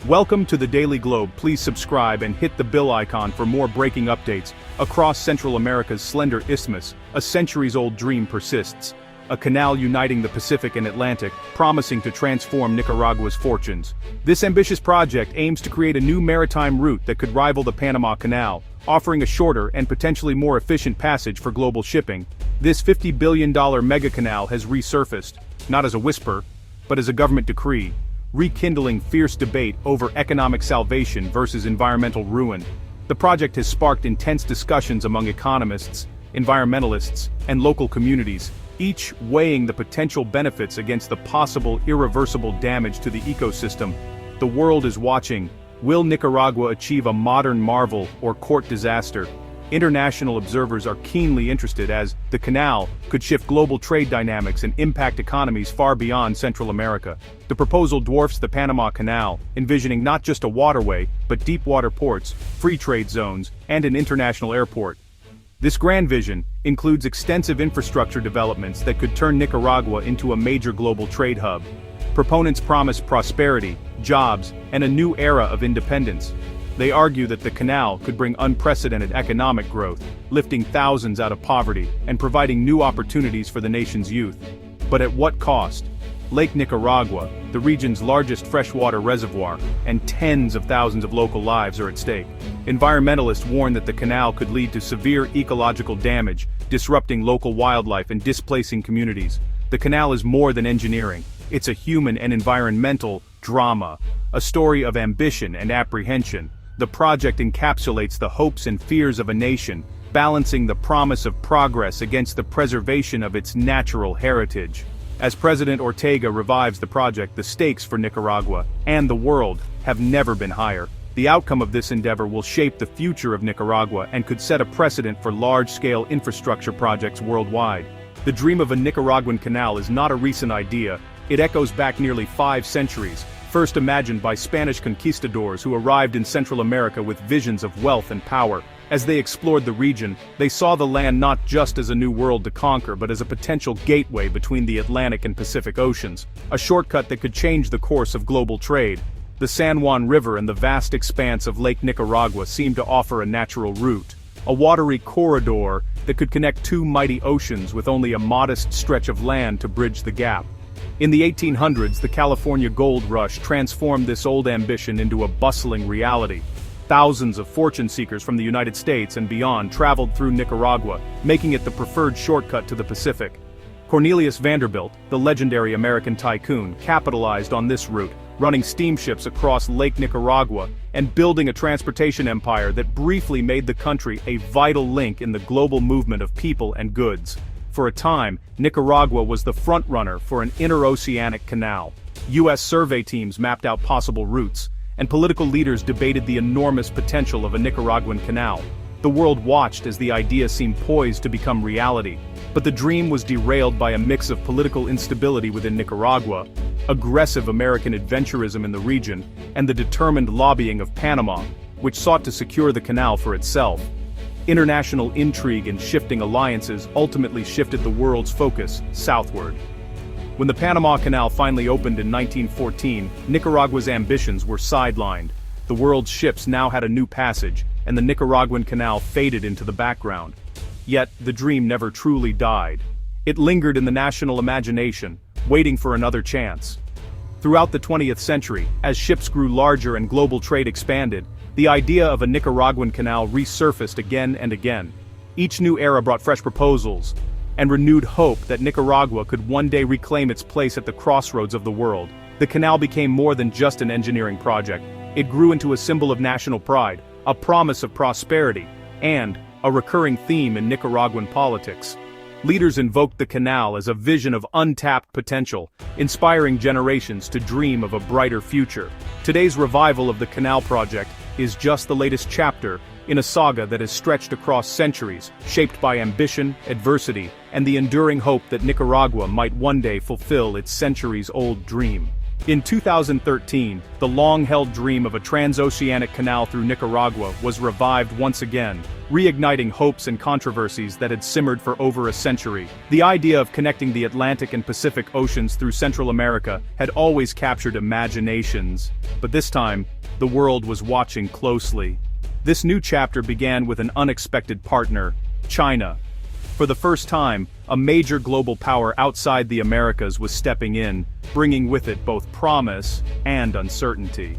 Welcome to the Daily Globe. Please subscribe and hit the bell icon for more breaking updates. Across Central America's slender isthmus, a centuries-old dream persists. A canal uniting the Pacific and Atlantic, promising to transform Nicaragua's fortunes. This ambitious project aims to create a new maritime route that could rival the Panama Canal, offering a shorter and potentially more efficient passage for global shipping. This $50 billion mega-canal has resurfaced, not as a whisper, but as a government decree, rekindling fierce debate over economic salvation versus environmental ruin. The project has sparked intense discussions among economists, environmentalists, and local communities, each weighing the potential benefits against the possible irreversible damage to the ecosystem. The world is watching. Will Nicaragua achieve a modern marvel or court disaster? International observers are keenly interested as the canal could shift global trade dynamics and impact economies far beyond Central America. The proposal dwarfs the Panama Canal, envisioning not just a waterway, but deep water ports, free trade zones, and an international airport. This grand vision includes extensive infrastructure developments that could turn Nicaragua into a major global trade hub. Proponents promise prosperity, jobs, and a new era of independence. They argue that the canal could bring unprecedented economic growth, lifting thousands out of poverty and providing new opportunities for the nation's youth. But at what cost? Lake Nicaragua, the region's largest freshwater reservoir, and tens of thousands of local lives are at stake. Environmentalists warn that the canal could lead to severe ecological damage, disrupting local wildlife and displacing communities. The canal is more than engineering. It's a human and environmental drama, a story of ambition and apprehension. The project encapsulates the hopes and fears of a nation, balancing the promise of progress against the preservation of its natural heritage. As President Ortega revives the project, the stakes for Nicaragua and the world have never been higher. The outcome of this endeavor will shape the future of Nicaragua and could set a precedent for large-scale infrastructure projects worldwide. The dream of a Nicaraguan canal is not a recent idea. It echoes back nearly 5 centuries. First imagined by Spanish conquistadors who arrived in Central America with visions of wealth and power. As they explored the region, they saw the land not just as a new world to conquer but as a potential gateway between the Atlantic and Pacific Oceans, a shortcut that could change the course of global trade. The San Juan River and the vast expanse of Lake Nicaragua seemed to offer a natural route, a watery corridor that could connect 2 mighty oceans with only a modest stretch of land to bridge the gap. In the 1800s, the California gold rush transformed this old ambition into a bustling reality. Thousands of fortune seekers from the United States and beyond traveled through Nicaragua, making it the preferred shortcut to the Pacific. Cornelius Vanderbilt, the legendary American tycoon, capitalized on this route, running steamships across Lake Nicaragua and building a transportation empire that briefly made the country a vital link in the global movement of people and goods. For a time, Nicaragua was the frontrunner for an interoceanic canal. U.S. survey teams mapped out possible routes, and political leaders debated the enormous potential of a Nicaraguan canal. The world watched as the idea seemed poised to become reality. But the dream was derailed by a mix of political instability within Nicaragua, aggressive American adventurism in the region, and the determined lobbying of Panama, which sought to secure the canal for itself. International intrigue and shifting alliances ultimately shifted the world's focus southward. When the Panama Canal finally opened in 1914, Nicaragua's ambitions were sidelined. The world's ships now had a new passage, and the Nicaraguan canal faded into the background. Yet, the dream never truly died. It lingered in the national imagination, waiting for another chance. Throughout the 20th century, as ships grew larger and global trade expanded, the idea of a Nicaraguan canal resurfaced again and again. Each new era brought fresh proposals and renewed hope that Nicaragua could one day reclaim its place at the crossroads of the world. The canal became more than just an engineering project. It grew into a symbol of national pride, a promise of prosperity, and a recurring theme in Nicaraguan politics. Leaders invoked the canal as a vision of untapped potential, inspiring generations to dream of a brighter future. Today's revival of the canal project is just the latest chapter in a saga that has stretched across centuries, shaped by ambition, adversity, and the enduring hope that Nicaragua might one day fulfill its centuries-old dream. In 2013, the long-held dream of a transoceanic canal through Nicaragua was revived once again, reigniting hopes and controversies that had simmered for over a century. The idea of connecting the Atlantic and Pacific Oceans through Central America had always captured imaginations, but this time, the world was watching closely. This new chapter began with an unexpected partner, China. For the first time, a major global power outside the Americas was stepping in, bringing with it both promise and uncertainty.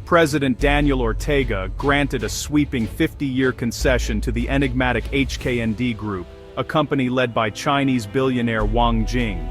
President Daniel Ortega granted a sweeping 50-year concession to the enigmatic HKND Group, a company led by Chinese billionaire Wang Jing.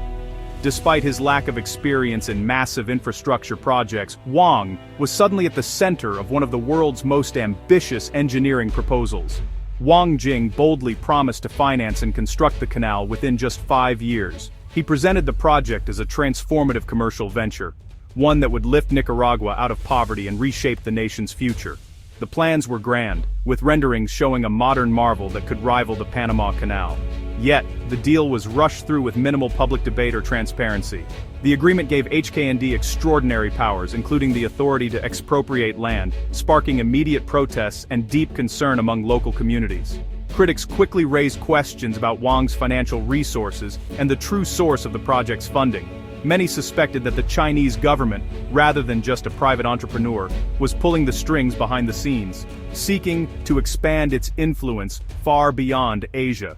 Despite his lack of experience in massive infrastructure projects, Wang was suddenly at the center of one of the world's most ambitious engineering proposals. Wang Jing boldly promised to finance and construct the canal within just 5 years. He presented the project as a transformative commercial venture, one that would lift Nicaragua out of poverty and reshape the nation's future. The plans were grand, with renderings showing a modern marvel that could rival the Panama Canal. Yet, the deal was rushed through with minimal public debate or transparency. The agreement gave HKND extraordinary powers, including the authority to expropriate land, sparking immediate protests and deep concern among local communities. Critics quickly raised questions about Wang's financial resources and the true source of the project's funding. Many suspected that the Chinese government, rather than just a private entrepreneur, was pulling the strings behind the scenes, seeking to expand its influence far beyond Asia.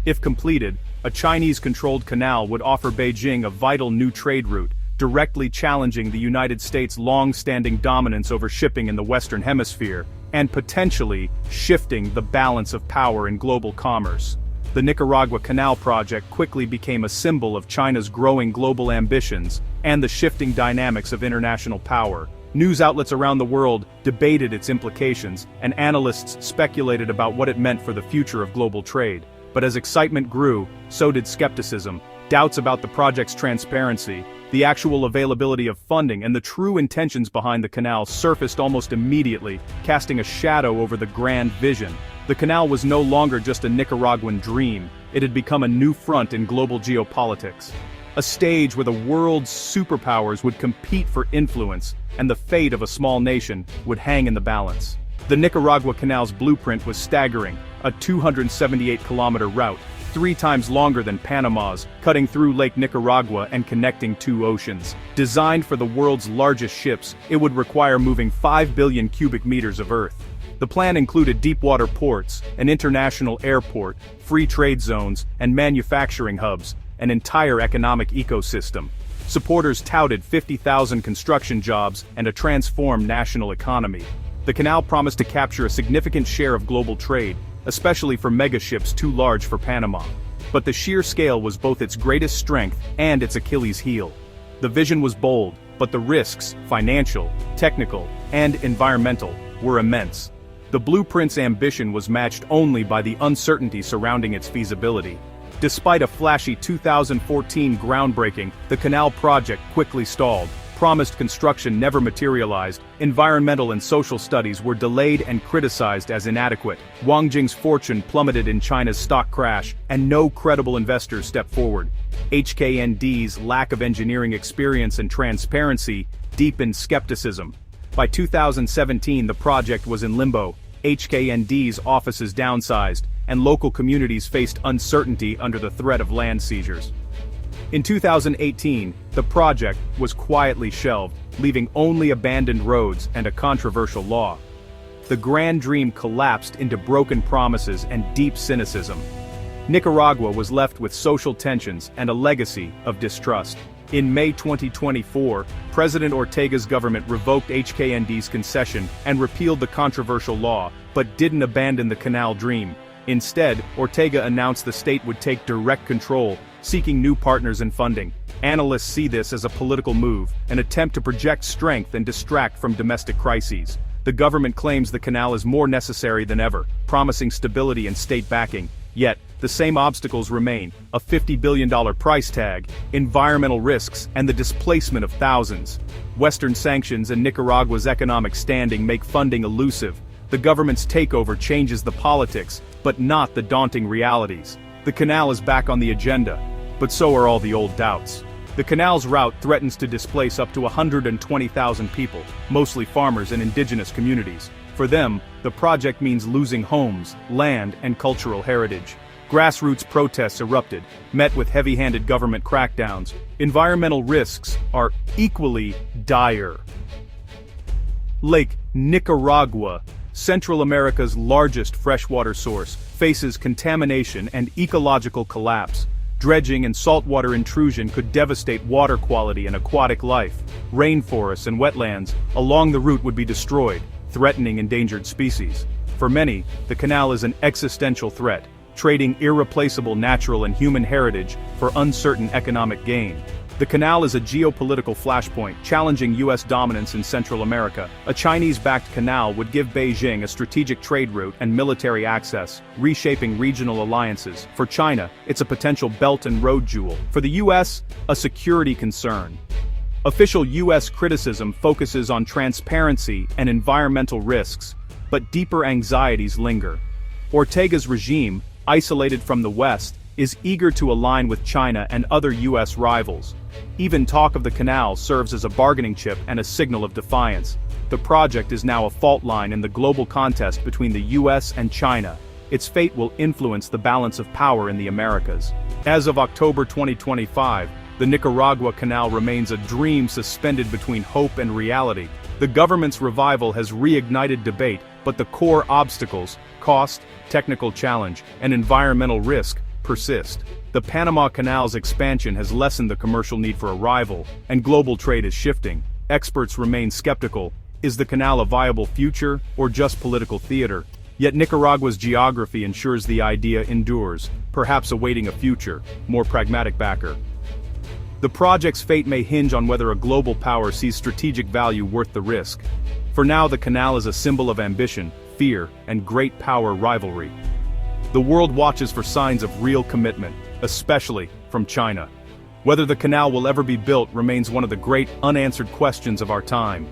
If completed, a Chinese-controlled canal would offer Beijing a vital new trade route, directly challenging the United States' long-standing dominance over shipping in the Western Hemisphere, and potentially shifting the balance of power in global commerce. The Nicaragua Canal project quickly became a symbol of China's growing global ambitions and the shifting dynamics of international power. News outlets around the world debated its implications, and analysts speculated about what it meant for the future of global trade. But as excitement grew, so did skepticism. Doubts about the project's transparency, the actual availability of funding, and the true intentions behind the canal surfaced almost immediately, casting a shadow over the grand vision. The canal was no longer just a Nicaraguan dream, it had become a new front in global geopolitics. A stage where the world's superpowers would compete for influence, and the fate of a small nation would hang in the balance. The Nicaragua Canal's blueprint was staggering, a 278-kilometer route, 3 times longer than Panama's, cutting through Lake Nicaragua and connecting 2 oceans. Designed for the world's largest ships, it would require moving 5 billion cubic meters of earth. The plan included deep-water ports, an international airport, free trade zones, and manufacturing hubs, an entire economic ecosystem. Supporters touted 50,000 construction jobs and a transformed national economy. The canal promised to capture a significant share of global trade, especially for megaships too large for Panama. But the sheer scale was both its greatest strength and its Achilles heel. The vision was bold, but the risks, financial, technical, and environmental, were immense. The blueprint's ambition was matched only by the uncertainty surrounding its feasibility. Despite a flashy 2014 groundbreaking, the canal project quickly stalled. Promised construction never materialized, environmental and social studies were delayed and criticized as inadequate. Wang Jing's fortune plummeted in China's stock crash, and no credible investors stepped forward. HKND's lack of engineering experience and transparency deepened skepticism. By 2017, the project was in limbo, HKND's offices downsized, and local communities faced uncertainty under the threat of land seizures. In 2018, the project was quietly shelved, leaving only abandoned roads and a controversial law. The grand dream collapsed into broken promises and deep cynicism. Nicaragua was left with social tensions and a legacy of distrust. In May 2024, President Ortega's government revoked HKND's concession and repealed the controversial law, but didn't abandon the canal dream. Instead, Ortega announced the state would take direct control, seeking new partners and funding. Analysts see this as a political move, an attempt to project strength and distract from domestic crises. The government claims the canal is more necessary than ever, promising stability and state backing. Yet, the same obstacles remain: a $50 billion price tag, environmental risks, and the displacement of thousands. Western sanctions and Nicaragua's economic standing make funding elusive. The government's takeover changes the politics, but not the daunting realities. The canal is back on the agenda, but so are all the old doubts. The canal's route threatens to displace up to 120,000 people, mostly farmers and indigenous communities. For them, the project means losing homes, land, and cultural heritage. Grassroots protests erupted, met with heavy-handed government crackdowns. Environmental risks are equally dire. Lake Nicaragua, Central America's largest freshwater source, faces contamination and ecological collapse. Dredging and saltwater intrusion could devastate water quality and aquatic life. Rainforests and wetlands along the route would be destroyed, threatening endangered species. For many, the canal is an existential threat, trading irreplaceable natural and human heritage for uncertain economic gain. The canal is a geopolitical flashpoint, challenging U.S. dominance in Central America. A Chinese-backed canal would give Beijing a strategic trade route and military access, reshaping regional alliances. For China, it's a potential Belt and Road jewel. For the U.S., a security concern. Official U.S. criticism focuses on transparency and environmental risks, but deeper anxieties linger. Ortega's regime, isolated from the West, is eager to align with China and other U.S. rivals. Even talk of the canal serves as a bargaining chip and a signal of defiance. The project is now a fault line in the global contest between the U.S. and China. Its fate will influence the balance of power in the Americas. As of October 2025, the Nicaragua Canal remains a dream suspended between hope and reality. The government's revival has reignited debate, but the core obstacles, cost, technical challenge, and environmental risk, persist. The Panama Canal's expansion has lessened the commercial need for a rival, and global trade is shifting. Experts remain skeptical. Is the canal a viable future, or just political theater? Yet Nicaragua's geography ensures the idea endures, perhaps awaiting a future, more pragmatic backer. The project's fate may hinge on whether a global power sees strategic value worth the risk. For now, the canal is a symbol of ambition, fear, and great power rivalry. The world watches for signs of real commitment, especially from China. Whether the canal will ever be built remains one of the great unanswered questions of our time.